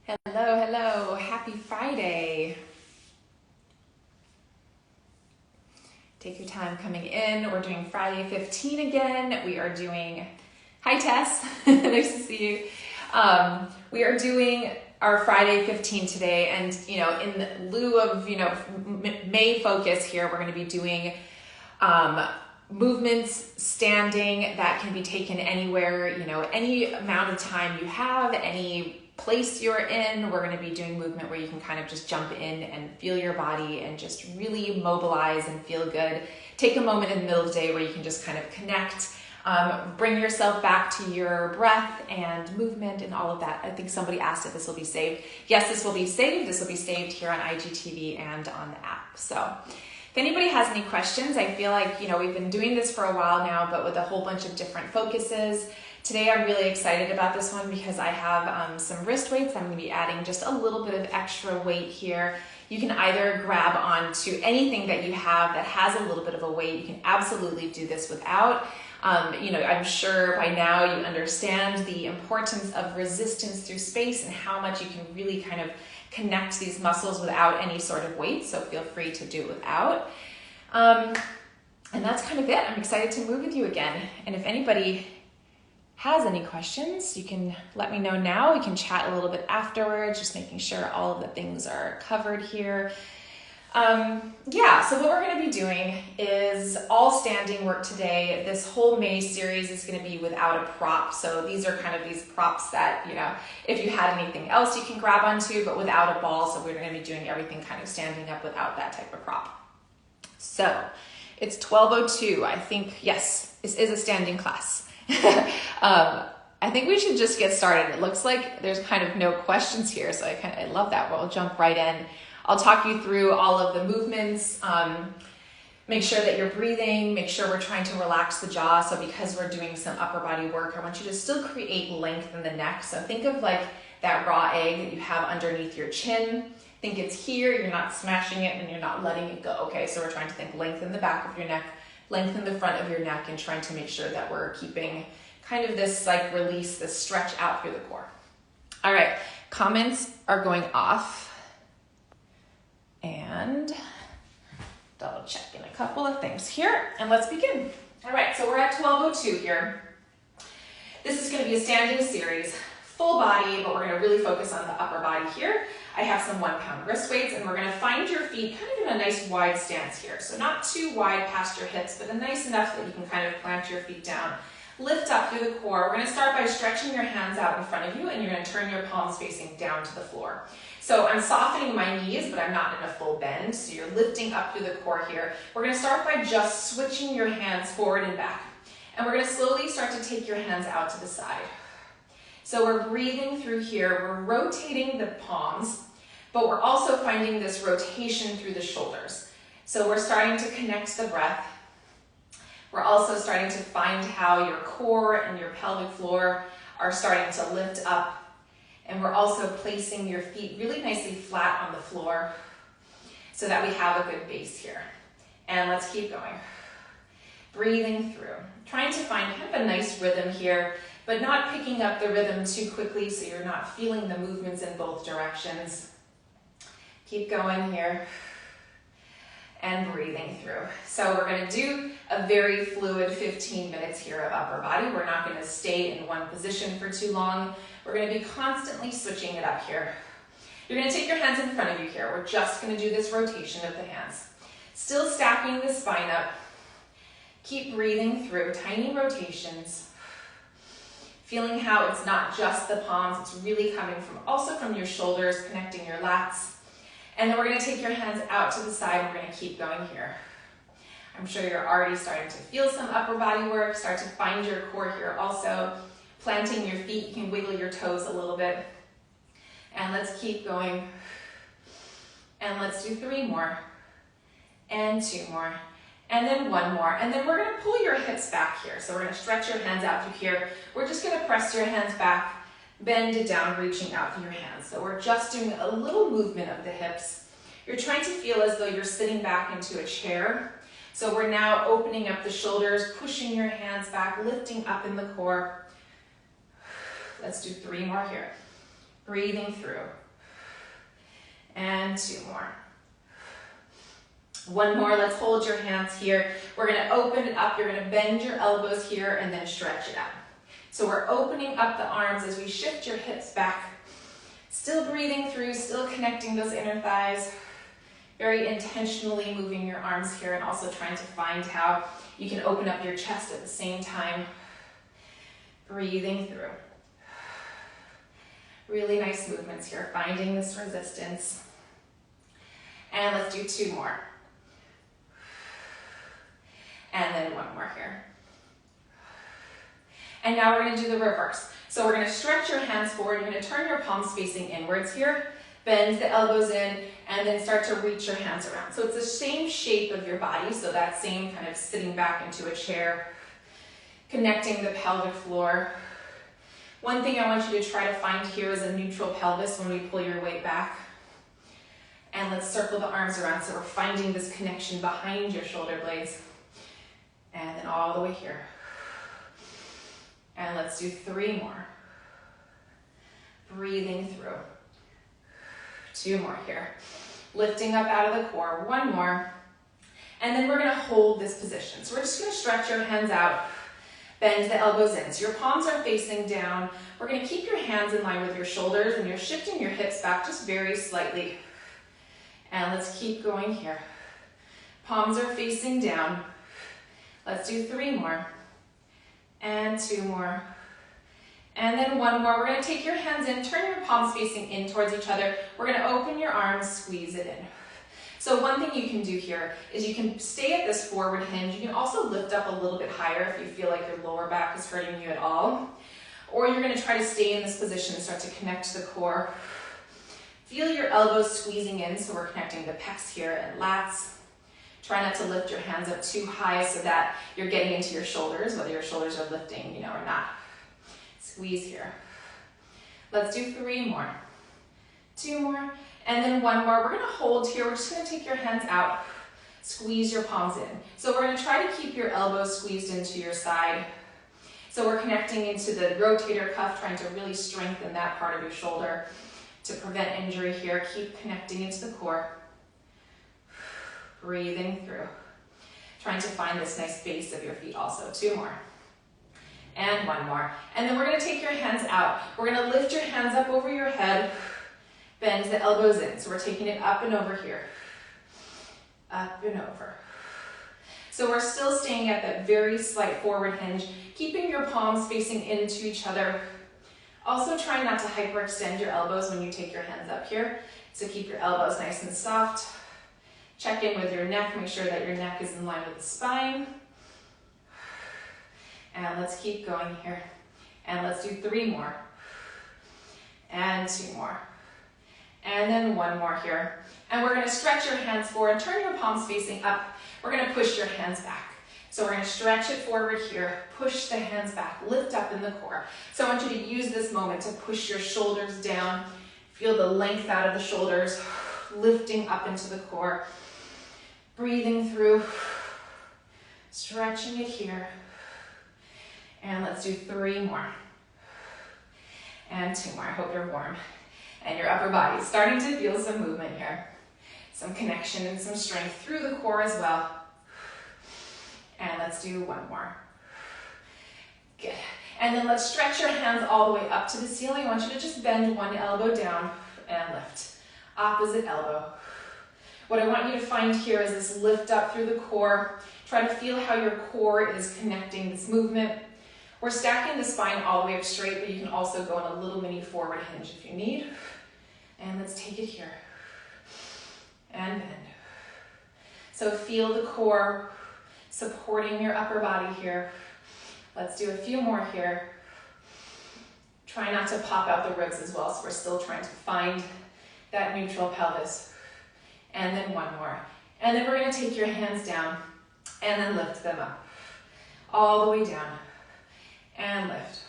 Hello, hello. Happy Friday. Take your time coming in. We're doing Friday 15 again. We are doing, hi Tess, nice to see you. We are doing our Friday 15 today, and in lieu of May focus here, we're going to be doing movements standing that can be taken anywhere, any amount of time you have, any place you're in. We're going to be doing movement where you can kind of just jump in and feel your body and just really mobilize and feel good. Take a moment in the middle of the day where you can just kind of connect, bring yourself back to your breath and movement and all of that. I think somebody asked if this will be saved. Yes, this will be saved. This will be saved here on IGTV and on the app. So if anybody has any questions, I feel like, we've been doing this for a while now, but with a whole bunch of different focuses. Today I'm really excited about this one because I have some wrist weights. I'm going to be adding just a little bit of extra weight here. You can either grab onto anything that you have that has a little bit of a weight. You can absolutely do this without. I'm sure by now you understand the importance of resistance through space and how much you can really kind of connect these muscles without any sort of weight. So feel free to do it without. And that's kind of it. I'm excited to move with you again. And if anybody has any questions, you can let me know now. We can chat a little bit afterwards, just making sure all of the things are covered here. So what we're going to be doing is all standing work today. This whole May series is going to be without a prop. So these are kind of these props that, if you had anything else you can grab onto, but without a ball. So we're going to be doing everything kind of standing up without that type of prop. So it's 12:02. I think, yes, this is a standing class. I think we should just get started. It looks like there's kind of no questions here, so I love that. We'll jump right in. I'll talk you through all of the movements. Make sure that you're breathing. Make sure we're trying to relax the jaw. So because we're doing some upper body work, I want you to still create length in the neck. So think of like that raw egg that you have underneath your chin. Think it's here. You're not smashing it and you're not letting it go. Okay, so we're trying to think length in the back of your neck, lengthen the front of your neck, and trying to make sure that we're keeping kind of this like release, this stretch out through the core. All right, comments are going off. And double check in a couple of things here, and let's begin. All right, so we're at 12:02 here. This is going to be a standing series, full body, but we're going to really focus on the upper body here. I have some 1-pound wrist weights, and we're going to find your feet kind of in a nice wide stance here. So not too wide past your hips, but nice enough that you can kind of plant your feet down. Lift up through the core. We're going to start by stretching your hands out in front of you, and you're going to turn your palms facing down to the floor. So I'm softening my knees, but I'm not in a full bend. So you're lifting up through the core here. We're going to start by just switching your hands forward and back. And we're going to slowly start to take your hands out to the side. So we're breathing through here. We're rotating the palms, but we're also finding this rotation through the shoulders. So we're starting to connect the breath. We're also starting to find how your core and your pelvic floor are starting to lift up. And we're also placing your feet really nicely flat on the floor so that we have a good base here. And let's keep going. Breathing through. Trying to find kind of a nice rhythm here, but not picking up the rhythm too quickly so you're not feeling the movements in both directions. Keep going here. And breathing through. So we're going to do a very fluid 15 minutes here of upper body. We're not going to stay in one position for too long. We're going to be constantly switching it up here. You're going to take your hands in front of you here. We're just going to do this rotation of the hands. Still stacking the spine up. Keep breathing through tiny rotations. Feeling how it's not just the palms, it's really coming also from your shoulders, connecting your lats. And then we're going to take your hands out to the side. We're going to keep going here. I'm sure you're already starting to feel some upper body work. Start to find your core here also. Planting your feet. You can wiggle your toes a little bit. And let's keep going. And let's do 3 more. And 2 more. And then 1 more. And then we're going to pull your hips back here. So we're going to stretch your hands out through here. We're just going to press your hands back. Bend it down, reaching out through your hands. So we're just doing a little movement of the hips. You're trying to feel as though you're sitting back into a chair. So we're now opening up the shoulders, pushing your hands back, lifting up in the core. Let's do 3 more here. Breathing through. And 2 more. 1 more, let's hold your hands here. We're gonna open it up, you're gonna bend your elbows here and then stretch it out. So we're opening up the arms as we shift your hips back. Still breathing through, still connecting those inner thighs. Very intentionally moving your arms here and also trying to find how you can open up your chest at the same time. Breathing through. Really nice movements here, finding this resistance. And let's do 2 more. And then 1 more here. And now we're gonna do the reverse. So we're gonna stretch your hands forward. You're gonna turn your palms facing inwards here, bend the elbows in, and then start to reach your hands around. So it's the same shape of your body, so that same kind of sitting back into a chair, connecting the pelvic floor. One thing I want you to try to find here is a neutral pelvis when we pull your weight back. And let's circle the arms around so we're finding this connection behind your shoulder blades. And then all the way here. And let's do 3 more. Breathing through. 2 more here. Lifting up out of the core. 1 more. And then we're gonna hold this position. So we're just gonna stretch your hands out, bend the elbows in. So your palms are facing down. We're gonna keep your hands in line with your shoulders and you're shifting your hips back just very slightly. And let's keep going here. Palms are facing down. Let's do 3 more. And 2 more. And then 1 more. We're gonna take your hands in, turn your palms facing in towards each other. We're gonna open your arms, squeeze it in. So one thing you can do here is you can stay at this forward hinge. You can also lift up a little bit higher if you feel like your lower back is hurting you at all. Or you're gonna try to stay in this position and start to connect to the core. Feel your elbows squeezing in, so we're connecting the pecs here and lats. Try not to lift your hands up too high so that you're getting into your shoulders, whether your shoulders are lifting, or not. Squeeze here. Let's do 3 more. 2 more, and then 1 more. We're gonna hold here. We're just gonna take your hands out, squeeze your palms in. So we're gonna try to keep your elbows squeezed into your side. So we're connecting into the rotator cuff, trying to really strengthen that part of your shoulder to prevent injury here. Keep connecting into the core. Breathing through. Trying to find this nice base of your feet also. 2 more. And 1 more. And then we're gonna take your hands out. We're gonna lift your hands up over your head, bend the elbows in. So we're taking it up and over here. Up and over. So we're still staying at that very slight forward hinge, keeping your palms facing into each other. Also try not to hyperextend your elbows when you take your hands up here. So keep your elbows nice and soft. Check in with your neck, make sure that your neck is in line with the spine. And let's keep going here. And let's do 3 more. And 2 more. And then 1 more here. And we're gonna stretch your hands forward, turn your palms facing up. We're gonna push your hands back. So we're gonna stretch it forward here, push the hands back, lift up in the core. So I want you to use this moment to push your shoulders down. Feel the length out of the shoulders, lifting up into the core. Breathing through, stretching it here. And let's do 3 more. And 2 more. I hope you're warm. And your upper body is starting to feel some movement here. Some connection and some strength through the core as well. And let's do 1 more. Good. And then let's stretch your hands all the way up to the ceiling. I want you to just bend 1 elbow down and lift. Opposite elbow. What I want you to find here is this lift up through the core. Try to feel how your core is connecting this movement. We're stacking the spine all the way up straight, but you can also go on a little mini forward hinge if you need. And let's take it here. And bend. So feel the core supporting your upper body here. Let's do a few more here. Try not to pop out the ribs as well, so we're still trying to find that neutral pelvis. And then 1 more. And then we're gonna take your hands down and then lift them up. All the way down. And lift.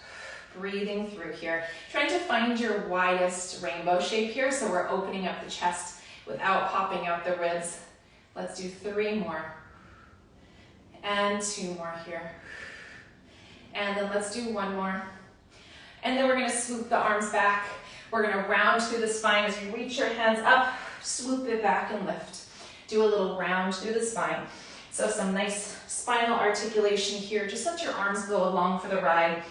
Breathing through here. Trying to find your widest rainbow shape here, so we're opening up the chest without popping out the ribs. Let's do 3 more. And 2 more here. And then let's do 1 more. And then we're gonna swoop the arms back. We're gonna round through the spine as you reach your hands up, swoop it back and lift. Do a little round through the spine. So some nice spinal articulation here. Just let your arms go along for the ride.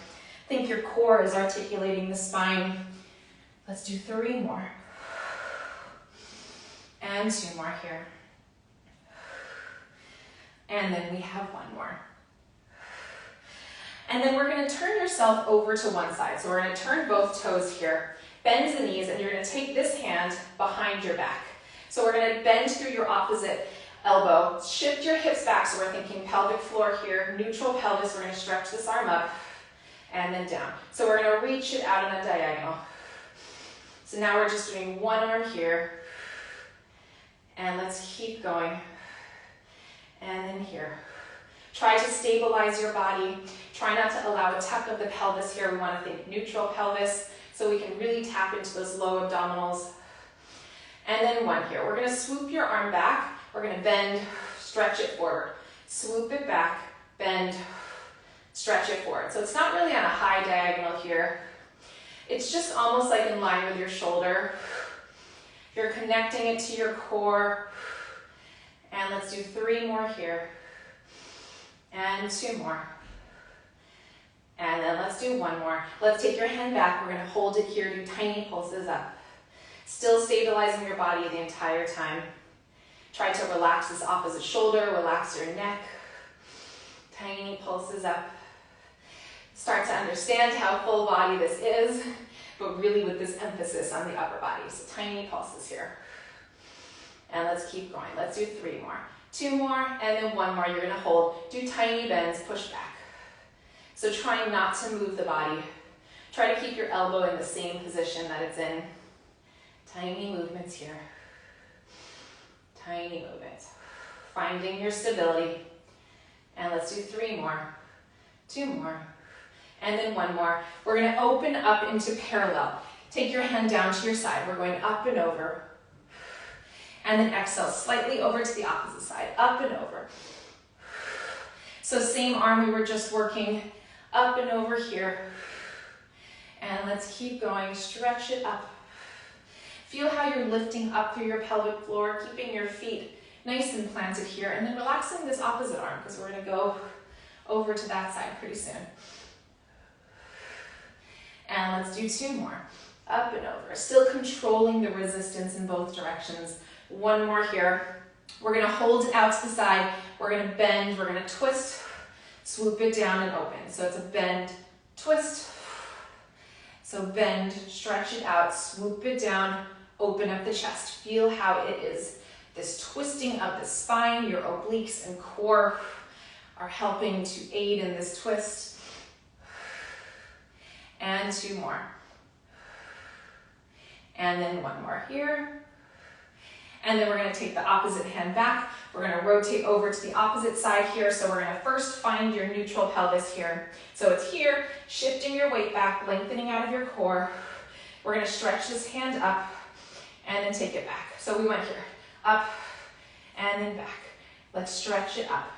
Think your core is articulating the spine. Let's do 3 more. And 2 more here. And then we have 1 more. And then we're gonna turn yourself over to one side. So we're gonna turn both toes here. Bend the knees, and you're gonna take this hand behind your back. So we're gonna bend through your opposite elbow. Shift your hips back, so we're thinking pelvic floor here. Neutral pelvis, we're gonna stretch this arm up and then down. So we're gonna reach it out on a diagonal. So now we're just doing one arm here. And let's keep going. And then here. Try to stabilize your body. Try not to allow a tuck of the pelvis here. We want to think neutral pelvis so we can really tap into those low abdominals. And then 1 here. We're going to swoop your arm back. We're going to bend, stretch it forward. Swoop it back, bend, stretch it forward. So it's not really on a high diagonal here. It's just almost like in line with your shoulder. You're connecting it to your core. And let's do 3 more here. And 2 more. And then let's do 1 more. Let's take your hand back. We're going to hold it here, do tiny pulses up. Still stabilizing your body the entire time. Try to relax this opposite shoulder, relax your neck. Tiny pulses up. Start to understand how full body this is, but really with this emphasis on the upper body. So tiny pulses here. And let's keep going. Let's do 3 more. 2 more, and then 1 more. You're gonna hold. Do tiny bends, push back. So try not to move the body. Try to keep your elbow in the same position that it's in. Tiny movements here. Tiny movements. Finding your stability. And let's do 3 more. 2 more. And then 1 more. We're gonna open up into parallel. Take your hand down to your side. We're going up and over. And then exhale, slightly over to the opposite side, up and over. So same arm we were just working, up and over here. And let's keep going, stretch it up. Feel how you're lifting up through your pelvic floor, keeping your feet nice and planted here, and then relaxing this opposite arm, because we're gonna go over to that side pretty soon. And let's do 2 more, up and over. Still controlling the resistance in both directions. 1 more here. We're gonna hold it out to the side. We're gonna bend, we're gonna twist, swoop it down and open. So it's a bend, twist. So bend, stretch it out, swoop it down, open up the chest. Feel how it is. This twisting of the spine, your obliques and core are helping to aid in this twist. And 2 more. And then 1 more here. And then we're going to take the opposite hand back. We're going to rotate over to the opposite side here. So we're going to first find your neutral pelvis here. So it's here, shifting your weight back, lengthening out of your core. We're going to stretch this hand up and then take it back. So we went here, up and then back. Let's stretch it up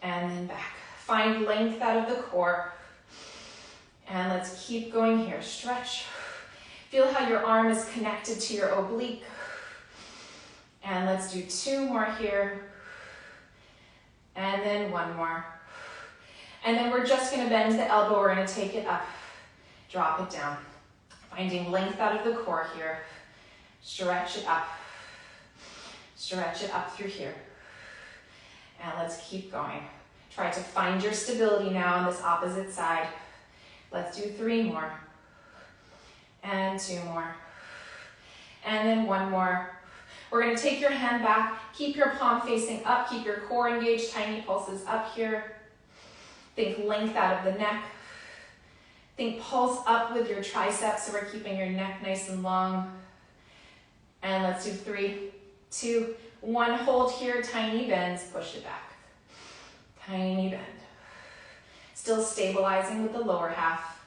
and then back. Find length out of the core. And let's keep going here. Stretch. Feel how your arm is connected to your oblique. And let's do 2 more here. And then 1 more. And then we're just going to bend the elbow. We're going to take it up. Drop it down. Finding length out of the core here. Stretch it up. Stretch it up through here. And let's keep going. Try to find your stability now on this opposite side. Let's do 3 more. And 2 more. And then 1 more. We're going to take your hand back, keep your palm facing up, keep your core engaged, tiny pulses up here. Think length out of the neck. Think pulse up with your triceps, so we're keeping your neck nice and long. And let's do 3, 2, 1. Hold here, tiny bends, push it back. Tiny bend. Still stabilizing with the lower half.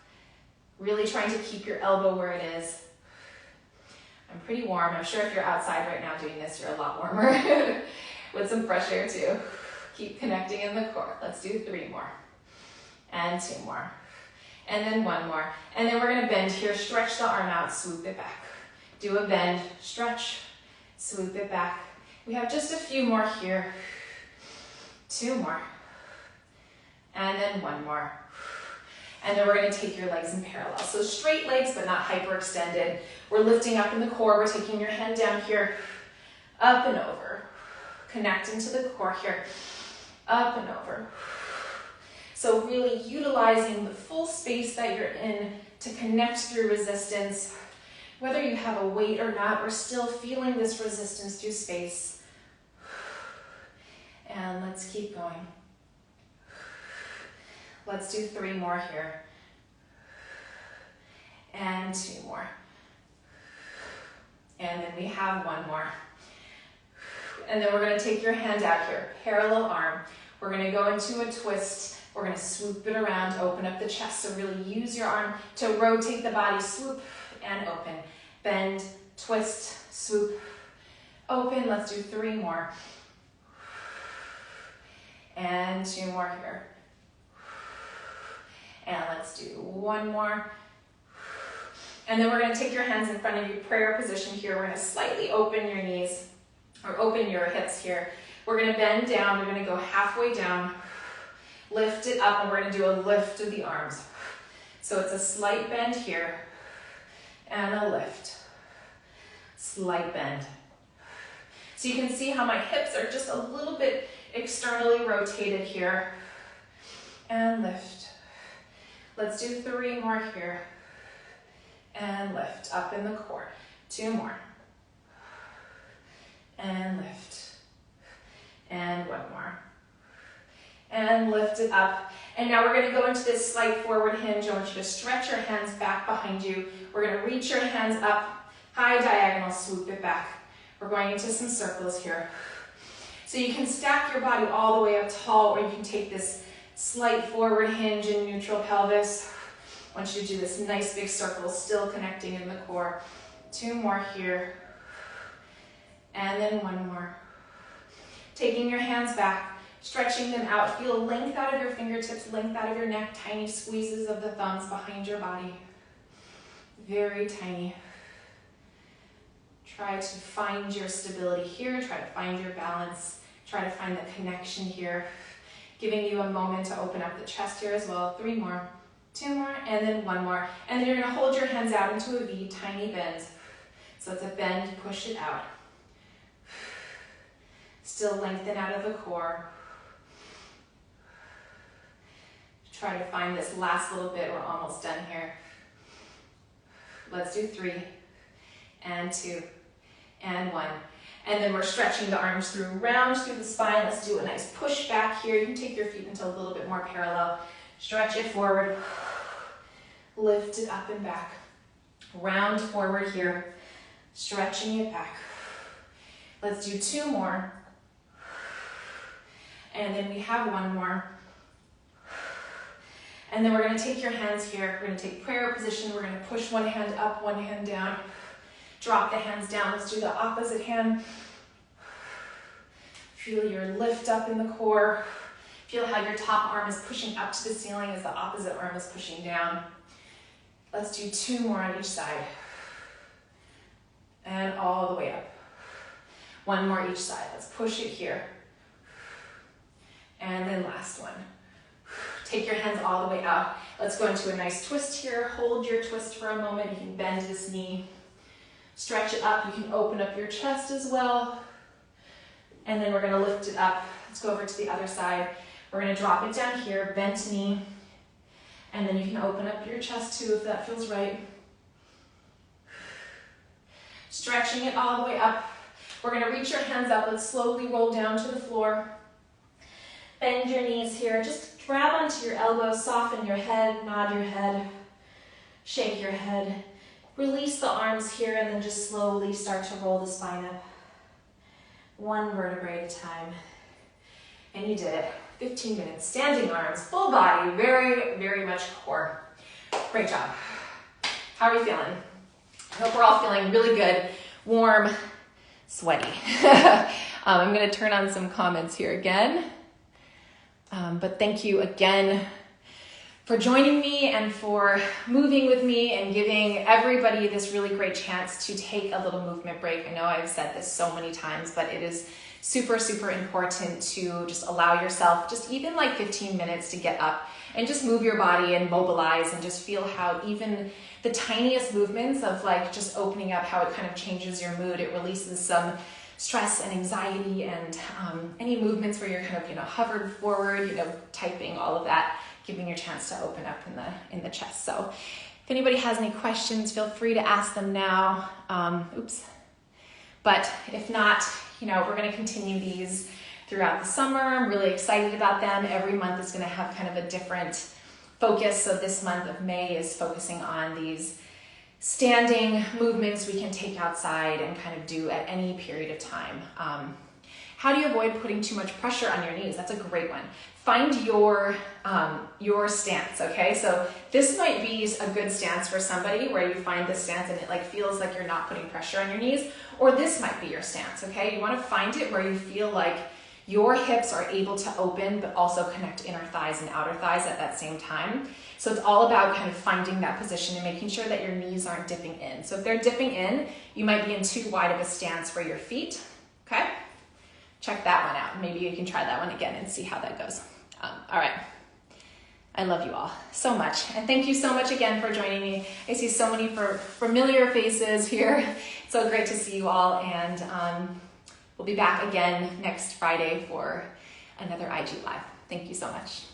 Really trying to keep your elbow where it is. I'm pretty warm. I'm sure if you're outside right now doing this, you're a lot warmer with some fresh air too. Keep connecting in the core. Let's do 3 more and 2 more. and then one more. And then we're gonna bend here, stretch the arm out, swoop it back. Do a bend, stretch, swoop it back. We have just a few more here. 2 more. And then 1 more. And then we're gonna take your legs in parallel. So straight legs, but not hyperextended. We're lifting up in the core. We're taking your hand down here, up and over. Connecting to the core here, up and over. So really utilizing the full space that you're in to connect through resistance. Whether you have a weight or not, we're still feeling this resistance through space. And let's keep going. Let's do 3 more here. And 2 more. And then we have 1 more. And then we're going to take your hand out here, parallel arm. We're going to go into a twist. We're going to swoop it around, open up the chest. So really use your arm to rotate the body, swoop and open. Bend, twist, swoop, open. Let's do 3 more. And 2 more here. And let's do 1 more. And then we're going to take your hands in front of you, prayer position here. We're going to slightly open your knees, or open your hips here. We're going to bend down. We're going to go halfway down, lift it up, and we're going to do a lift of the arms. So it's a slight bend here, and a lift. Slight bend. So you can see how my hips are just a little bit externally rotated here. And lift. Let's do 3 more here. And lift up in the core. 2 more. And lift. And 1 more. And lift it up. And now we're going to go into this slight forward hinge. I want you to stretch your hands back behind you. We're going to reach your hands up, high diagonal, swoop it back. We're going into some circles here. So you can stack your body all the way up tall, or you can take this slight forward hinge in neutral pelvis. I want you to do this nice big circle, still connecting in the core. 2 more here. And then 1 more. Taking your hands back, stretching them out. Feel length out of your fingertips, length out of your neck, tiny squeezes of the thumbs behind your body. Very tiny. Try to find your stability here. Try to find your balance. Try to find the connection here. Giving you a moment to open up the chest here as well. 3 more, 2 more, and then 1 more. And then you're going to hold your hands out into a V, tiny bends. So it's a bend, push it out. Still lengthen out of the core. Try to find this last little bit. We're almost done here. Let's do 3, and 2, and 1. And then we're stretching the arms through, round through the spine. Let's do a nice push back here. You can take your feet into a little bit more parallel. Stretch it forward. Lift it up and back. Round forward here. Stretching it back. Let's do 2 more. And then we have 1 more. And then we're going to take your hands here. We're going to take prayer position. We're going to push one hand up, one hand down. Drop the hands down. Let's do the opposite hand. Feel your lift up in the core. Feel how your top arm is pushing up to the ceiling as the opposite arm is pushing down. Let's do 2 more on each side. And all the way up. 1 more each side. Let's push it here. And then last one. Take your hands all the way out. Let's go into a nice twist here. Hold your twist for a moment. You can bend this knee. Stretch it up. You can open up your chest as well. And then we're going to lift it up. Let's go over to the other side. We're going to drop it down here, bent knee. And then you can open up your chest too if that feels right. Stretching it all the way up. We're going to reach your hands up. Let's slowly roll down to the floor. Bend your knees here. Just grab onto your elbows, soften your head, nod your head, shake your head. Release the arms here and then just slowly start to roll the spine up. 1 vertebrae at a time. And you did it. 15 minutes. Standing arms, full body, very, very much core. Great job. How are you feeling? I hope we're all feeling really good, warm, sweaty. I'm going to turn on some comments here again. But thank you again for joining me and for moving with me and giving everybody this really great chance to take a little movement break. I know I've said this so many times, but it is super, super important to just allow yourself just even like 15 minutes to get up and just move your body and mobilize and just feel how even the tiniest movements of like just opening up, how it kind of changes your mood. It releases some stress and anxiety and any movements where you're kind of, hovered forward, typing, all of that, giving your chance to open up in the chest. So if anybody has any questions, feel free to ask them now. But if not, we're going to continue these throughout the summer. I'm really excited about them. Every month is going to have kind of a different focus. So this month of May is focusing on these standing movements we can take outside and kind of do at any period of time. How do you avoid putting too much pressure on your knees? That's a great one. Find your stance, okay? So this might be a good stance for somebody where you find this stance and it like feels like you're not putting pressure on your knees, or this might be your stance, okay? You wanna find it where you feel like your hips are able to open but also connect inner thighs and outer thighs at that same time. So it's all about kind of finding that position and making sure that your knees aren't dipping in. So if they're dipping in, you might be in too wide of a stance for your feet, okay? Check that one out. Maybe you can try that one again and see how that goes. All right. I love you all so much. And thank you so much again for joining me. I see so many familiar faces here. It's so great to see you all. And we'll be back again next Friday for another IG Live. Thank you so much.